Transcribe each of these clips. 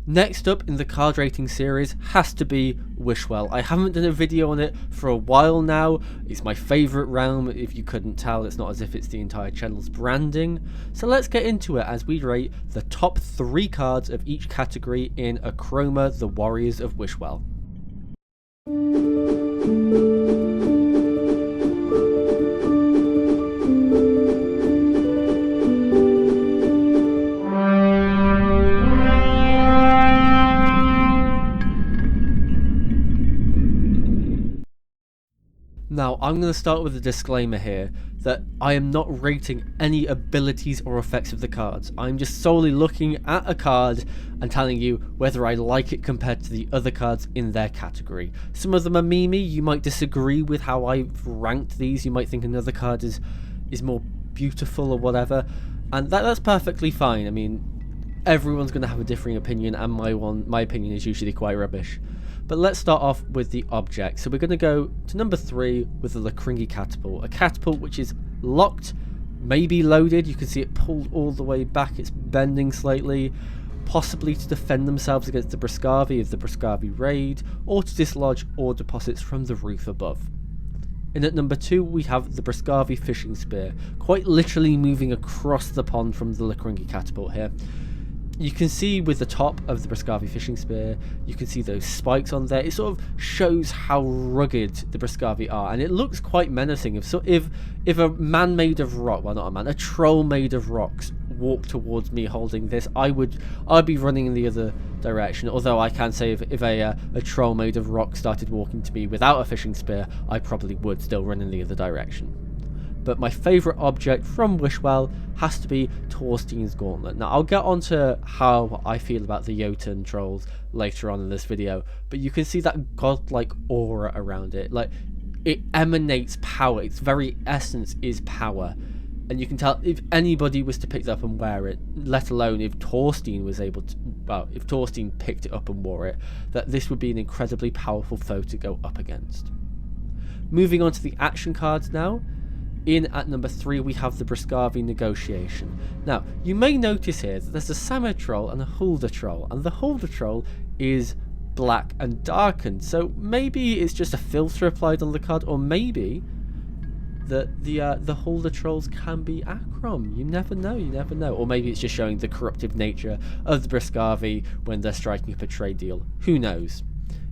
Next up in the card rating series has to be Wishwell. I haven't done a video on it for a while now. It's my favourite realm. If you couldn't tell, it's not as if it's the entire channel's branding. So let's get into it as we rate the top 3 cards of each category in Achroma, the Warriors of Wishwell. Now, I'm going to start with a disclaimer here that I am not rating any abilities or effects of the cards. I'm just solely looking at a card and telling you whether I like it compared to the other cards in their category. Some of them are memey. You might disagree with how I've ranked these. You might think another card is more beautiful or whatever, and that's perfectly fine. I mean, everyone's going to have a differing opinion, and my opinion is usually quite rubbish. But let's start off with the object. So we're going to go to number 3 with the Lacringi catapult. A catapult which is locked, maybe loaded. You can see it pulled all the way back. It's bending slightly, possibly to defend themselves against the Briscavi if the Briscavi raid, or to dislodge ore deposits from the roof above. And at number 2 we have the Briscavi fishing spear, quite literally moving across the pond from the Lacringi catapult here. You can see with the top of the Briscavi fishing spear, you can see those spikes on there. It sort of shows how rugged the Briscavi are, and it looks quite menacing. If a man made of rock, well, not a man, a troll made of rocks walked towards me holding this, I'd be running in the other direction. Although I can say if a troll made of rock started walking to me without a fishing spear, I probably would still run in the other direction. But my favourite object from Wishwell has to be Thorstein's Gauntlet. Now, I'll get onto how I feel about the Jotun trolls later on in this video, but you can see that godlike aura around it. Like, it emanates power. Its very essence is power. And you can tell if anybody was to pick it up and wear it, let alone if Thorstein was able to, well, if Thorstein picked it up and wore it, that this would be an incredibly powerful foe to go up against. Moving on to the action cards now. In at number 3 we have the Briscavi Negotiation. Now, you may notice here that there's a Samur troll and a Hulda troll, and the Hulda troll is black and darkened, so maybe it's just a filter applied on the card, or maybe that the Hulda trolls can be Achroma. You never know. Or maybe it's just showing the corruptive nature of the Briscavi when they're striking up a trade deal. Who knows?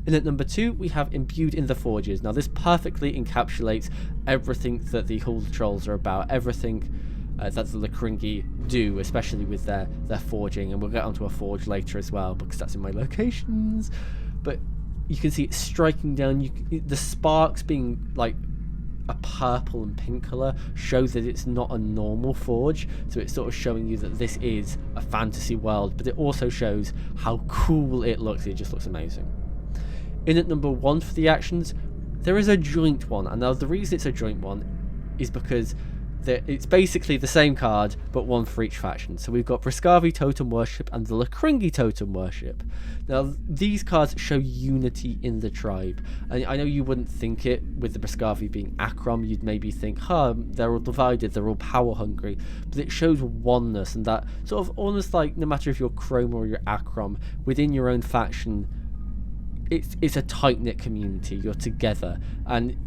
And at number 2, we have Imbued in the Forges. Now, this perfectly encapsulates everything that the Hulda trolls are about, everything that the Lacringi do, especially with their forging. And we'll get onto a forge later as well, because that's in my locations. But you can see it striking down. The sparks being like a purple and pink colour shows that it's not a normal forge. So it's sort of showing you that this is a fantasy world, but it also shows how cool it looks. It just looks amazing. In at number 1 for the actions, there is a joint one, and now the reason it's a joint one is because it's basically the same card, but one for each faction. So we've got Briscavi Totem Worship and the Lacringi Totem Worship. Now, these cards show unity in the tribe, and I know you wouldn't think it with the Briscavi being Achroma. You'd maybe think, they're all divided, they're all power hungry, but it shows oneness, and that sort of almost like no matter if you're Chroma or you're Achroma, within your own faction, it's a tight-knit community. You're together, and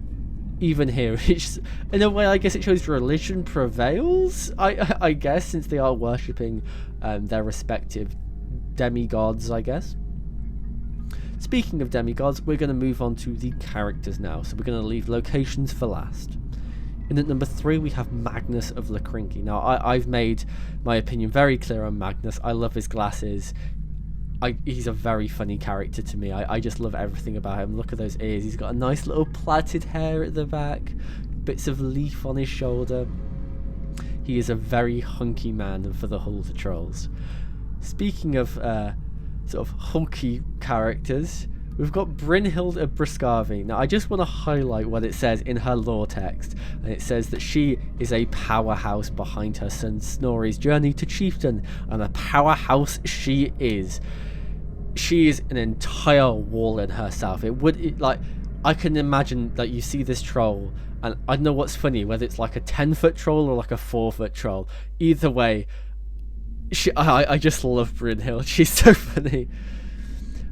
even here, it's, in a way, I guess it shows religion prevails, I guess, since they are worshipping their respective demigods, I guess. Speaking of demigods, we're going to move on to the characters now, so we're going to leave locations for last. And at number 3, we have Magnus of Lacringi. Now, I've made my opinion very clear on Magnus. I love his glasses. He's a very funny character to me. I just love everything about him. Look at those ears. He's got a nice little plaited hair at the back, bits of leaf on his shoulder. He is a very hunky man for the Hulda trolls. Speaking of sort of hulky characters, we've got Brynhild of Briscavi. Now, I just want to highlight what it says in her lore text, and it says that she is a powerhouse behind her son Snorri's journey to chieftain, and a powerhouse she is. She is an entire wall in herself. I can imagine that you see this troll, and I don't know what's funny, whether it's like a 10-foot troll or like a 4-foot troll. Either way, I just love Brynhild. She's so funny.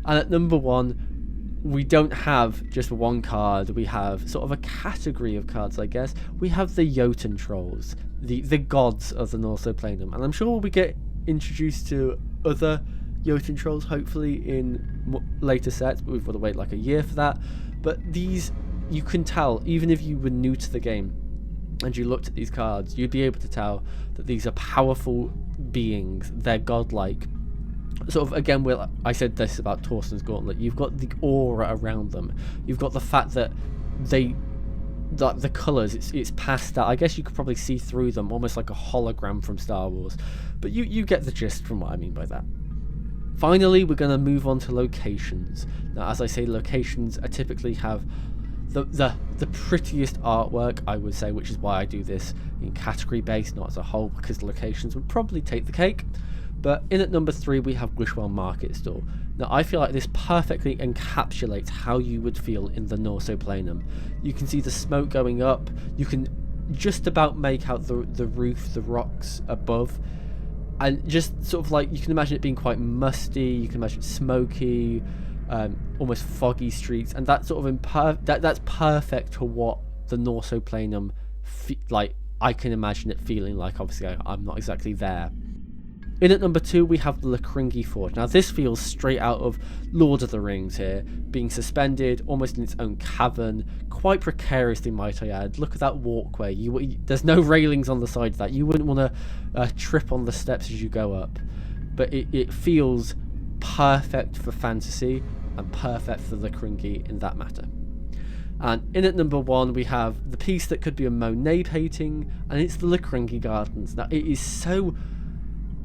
And at number 1, we don't have just one card, we have sort of a category of cards, I guess. We have the Jotun trolls, the gods of the Norso planum, and I'm sure we get introduced to other Jotun trolls hopefully in later sets, but we've got to wait like a year for that. But these, you can tell, even if you were new to the game and you looked at these cards, you'd be able to tell that these are powerful beings. They're godlike. Sort of, again, I said this about Torsten's Gauntlet, you've got the aura around them. You've got the fact that the colours, it's pastel. I guess you could probably see through them, almost like a hologram from Star Wars. But you get the gist from what I mean by that. Finally, we're going to move on to locations. Now, as I say, locations typically have the prettiest artwork, I would say, which is why I do this in category based, not as a whole, because locations would probably take the cake. But in at number 3, we have Wishwell Market Stall. Now, I feel like this perfectly encapsulates how you would feel in the Norso planum. You can see the smoke going up. You can just about make out the roof, the rocks above. And just sort of like, you can imagine it being quite musty, you can imagine it smoky, almost foggy streets, and that sort of that's perfect for what the Norso planum like I can imagine it feeling like. Obviously I'm not exactly there. In at number 2, we have the Lacringi Forge. Now this feels straight out of Lord of the Rings here, being suspended almost in its own cavern, quite precariously might I add. Look at that walkway, there's no railings on the side of that, you wouldn't want to trip on the steps as you go up. But it feels perfect for fantasy and perfect for the Lacringi in that matter. And in at number 1, we have the piece that could be a Monet painting, and it's the Lacringi Gardens. Now it is so...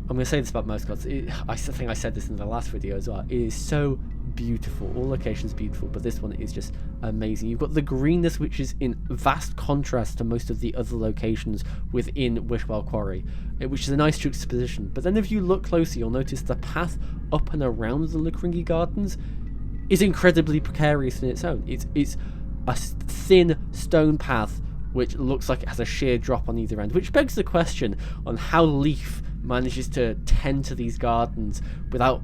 I'm going to say this about most cards. I think I said this in the last video as well. It is so beautiful. All locations beautiful, but this one is just amazing. You've got the greenness, which is in vast contrast to most of the other locations within Wishwell Quarry, which is a nice juxtaposition. But then if you look closely, you'll notice the path up and around the Lacringi Gardens is incredibly precarious in its own. It's a thin stone path which looks like it has a sheer drop on either end, which begs the question on how Leaf manages to tend to these gardens without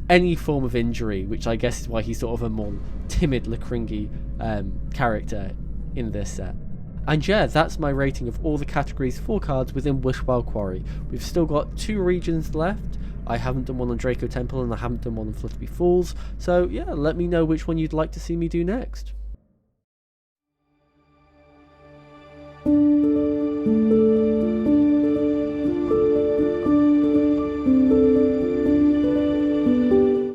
any form of injury, which I guess is why he's sort of a more timid Lacringi character in this set. And yeah, that's my rating of all the categories for cards within Wishwell Quarry. We've still got 2 regions left. I haven't done one on Draco Temple and I haven't done one on Flutterby Falls, so yeah, let me know which one you'd like to see me do next.